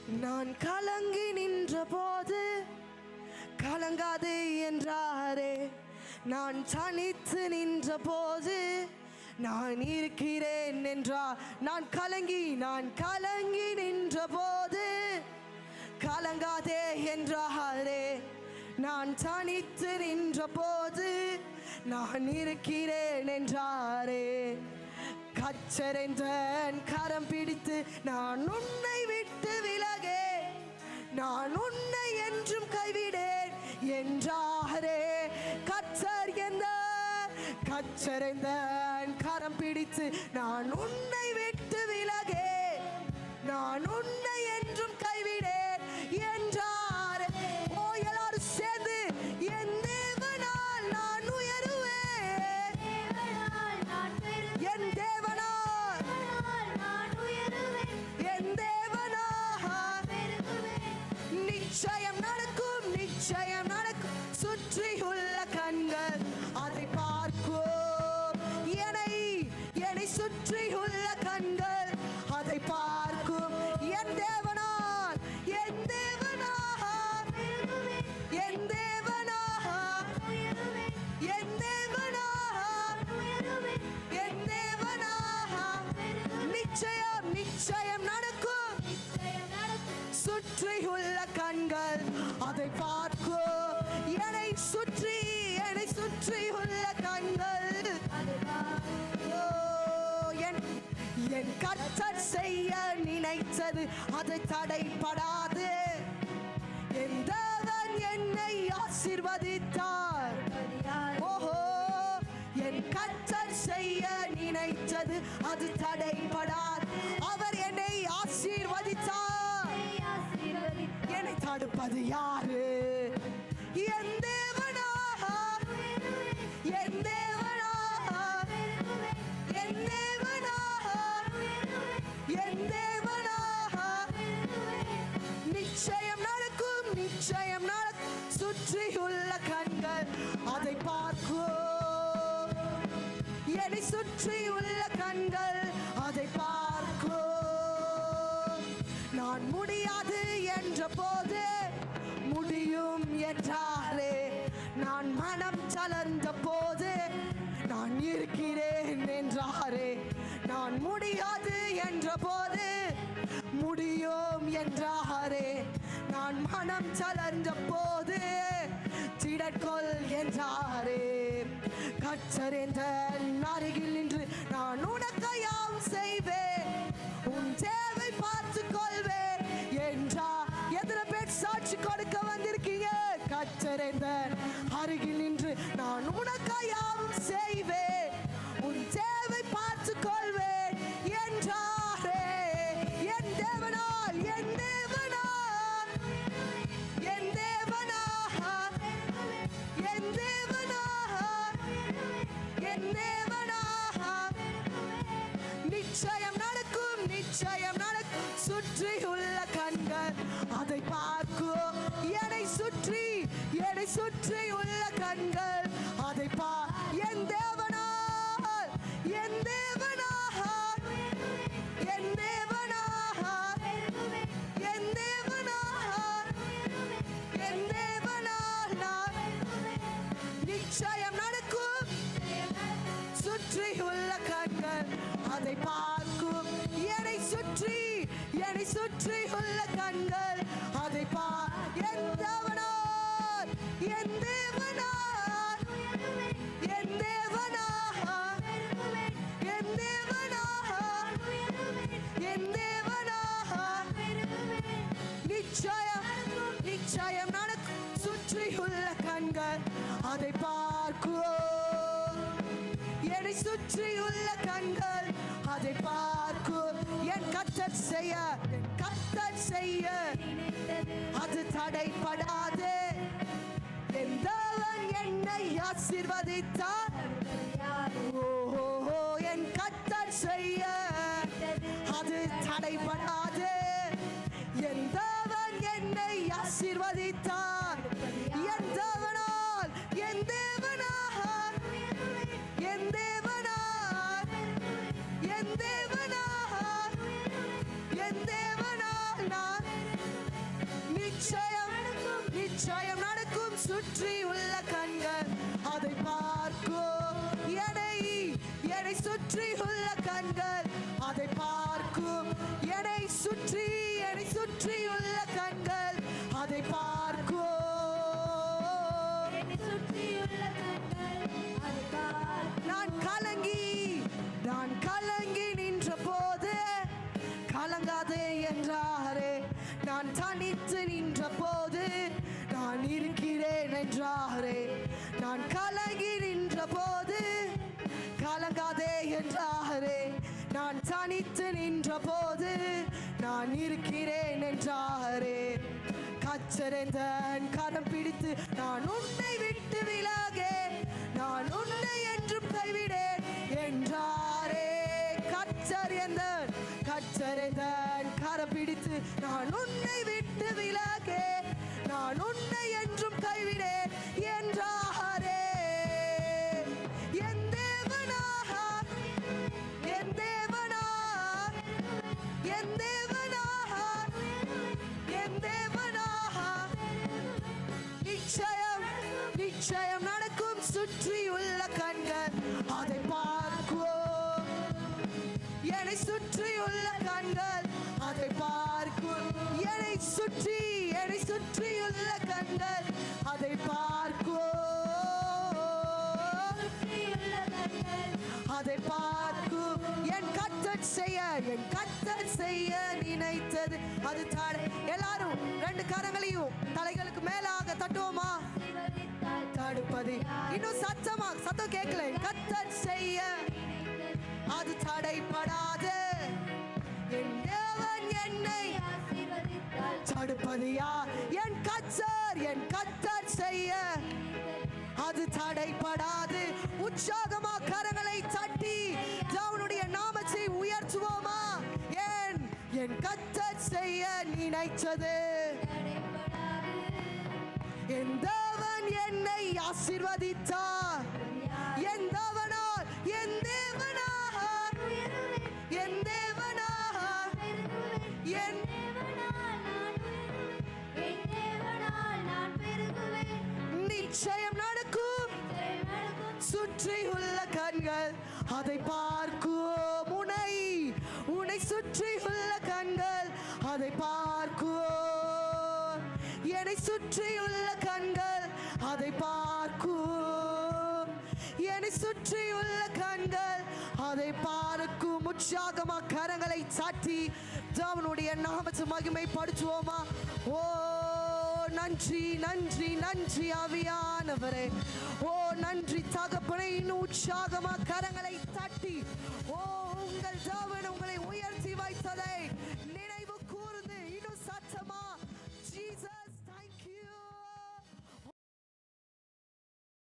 நான் கலங்கி நின்ற போது கலங்காது என்றாரே. நான் தனித்து நின்ற போது நான் இருக்கிறேன் என்றார். நான் கலங்கி நின்ற போது கலங்காதே என்றாரே. நான் தனித்து நின்ற போது நான் இருக்கிறேன் என்றாரே. கச்சரைந்த கரம் பிடித்து நான் உன்னை விட்டு விலகே, நான் உன்னை என்றும் கைவிடேன் என்றாரே. கச்சரைந்த கரம் பிடித்து நான் உன்னை விட்டு விலகே, நான் உன்னை என்றும் கைவிடேன் என்றாரே. ஓ எல்லாரும் சேர்ந்து என் தேவனால் நான் உயருவேன், என் தேவனால் என் தேவனால் நிச்சயம் நடக்கும், நிச்சயம் நடக்கும். சுற்றியுள்ள கண்கள் அதை பார்க்கும், என்னை சுற்றியுள்ள கண்கள் அதை பார்க்கும். என் தேவனால் என் தேவனால் என் தேவனால் என் தேவனால் என் தேவனால் நிச்சயம் நிச்சயம் நடக்கும். சுற்றியுள்ள கண்கள் அதை பார்க்கும், என்னை சுற்றியுள்ள கண்கள். என் கர்த்தர் செய்ய நினைத்தது அது தடைபடாது. என் தேவன் என்னை ஆசீர்வதித்தார். ஓஹோ, என் கர்த்தர் செய்ய நினைத்தது அது தடைபடாது. அவர் என்னை ஆசீர்வதித்தார். என்னை தடுப்பது யாரு? என் தேவனா, என் தேவனா, என் தேவனா, என் தேவனா. நிச்சயம் நடக்கும், நிச்சயம் நடக்கும். சுற்றியுள்ள கண்கள் அதை பார்க்கும், என்னை சுற்றியுள்ள கண்கள் அதை பார்க்கும். நான் முடியாது என்ற போது முடியும் என்றாரே. நான் மனம் தளர்ந்த போது நான் இருக்கிறேன் என்றாரே. நான் முடியாது என்ற போது முடியும் என்றாரே. நான் மனம் தளர்ந்த போது திடற்கொள் என்றாரே. கர்த்தர் அருகில் நின்று நான் உனக்கு யாம் செய்வேன், உன் தேவை பார்த்துக் கொள்வேன் என்றார். எத்தனை பேர் சாட்சி கொடுக்க வந்திருக்கீங்க? கர்த்தர் அருகில் நின்று நான் உனக்கு யாம் செய்வேன், உன் தேவை பார்த்துக் கொள்வேன் என்றாரே. என் தேவனால் என் தேவனால் என் தேவனால் என் தேவனால் என் தேவனால் நிச்சயம் நடக்கும், நிச்சயம் நடக்கும். சுற்றியுள்ள கண்கள் அதை பார்க்கும், என்னை சுற்றியுள்ள கண்கள் அதை பார். என் தேவனால் என் தேவனால் என் தேவனால் என் தேவனால் என் தேவனால் நிச்சயம் நடக்கும். சுற்றியுள்ள கண்கள் அதை பார்க்கும், என்னை சுற்றியுள்ள கண்கள் அதை பார். என் தேவனால் என் தேவனால் என் தேவனால் என் தேவனால் என் தேவனால் நிச்சயம் நடக்கும். சுற்றியுள்ள கண்கள் அதை பார்க்கும், என்னை சுற்றியுள்ள கண்கள் அதை பார்க்கும். என் கர்த்தர் செய்ய அது தடைபடாது. என் தேவன் என்னை ஆசீர்வதித்தார். ஓஹோ, என் கர்த்தர் செய்ய அது தடைபடாது. என் தேவன் என்னை ஆசீர்வதித்தார். என் தேவனால் என் தேவனால் என் தேவனால் என் தேவனால் என் தேவனால் நான் நிச்சயம் நடக்கும். சுற்றி உள்ள கண்கள் அதை பார்க்கும். என்னை சுற்றி உள்ள கண்கள் அதை பார்க்கும். என்னை சுற்றி உள்ள கண்கள் அதை பார்க்கும். நான் கலங்கி நின்ற போது கலங்காதே என்றாரே. நான் தனித்து நின்ற போது நான் இருக்கிறேன் என்றாரே. நான் கலங்கி நின்ற போது கலங்காதே என்றாரே. நான் தனித்து நின்ற போது நான் இருக்கிறேன் என்றாரே. கச்சரைந்தன் கரம் பிடித்து நான் உன்னை விட்டு விலகே, நான் உன்னை என்றும் கைவிடேன் என்றாரே. கச்சரைந்தன் கரம் பிடித்து நான் உன்னை விட்டு விலகே, நான் உன்னை என்றும் கைவிடேன் என்றாரே. நிச்சயம் நடக்கும். சுற்றி உள்ள கண்கள் அதை பார்க்கும். என்னை சுற்றி உள்ள கண்கள் அதை பார்க்கும். என்னை சுற்றி உள்ள கண்கள் அதை பார்க்கும். அதை பார்க்கும். என் கர்த்தர் செய்ய நினைத்தது அது தடை. எல்லாரும் 2 கரங்களையும் தலைகளுக்கு மேலாக தட்டுவோமா? தடுப்பது இன்னும் சத்தம் கேட்கல. கர்த்தர் செய்ய அது தடைப்படாது. என் தேவன் என்னை தடுப்பது யார்? என் கர்த்தர் செய்ய அது தடைப்படாது. உற்சாகமா கரங்களை தட்டி தேவனுடைய நாமத்தை உயர்த்துவோமா? என் கர்த்தர் செய்ய நினைத்தது என் தேவன் என்னை ஆசீர்வதித்தார். என் தேவனால் நிச்சயம் நடக்கும். சுற்றி உள்ள கண்கள் அதை பார்க்கும். உன்னை சுற்றி உள்ள கண்கள் அதை பார்க்கும். என்னை சுற்றி உள்ள கண்கள் அதை பார்க்கும். என்னை சுற்றி உள்ள கண்கள் அதை பார்க்கும். உற்சாகமா கரங்களை சாட்டி தேவனுடைய நாமத்தை மகிமைப்படுத்துவோமா? ஓ நன்றி நன்றி நன்றி ஆவியானவரே. ஓ நன்றி தகப்பனே. இன்னும் உற்சாகமா கரங்களை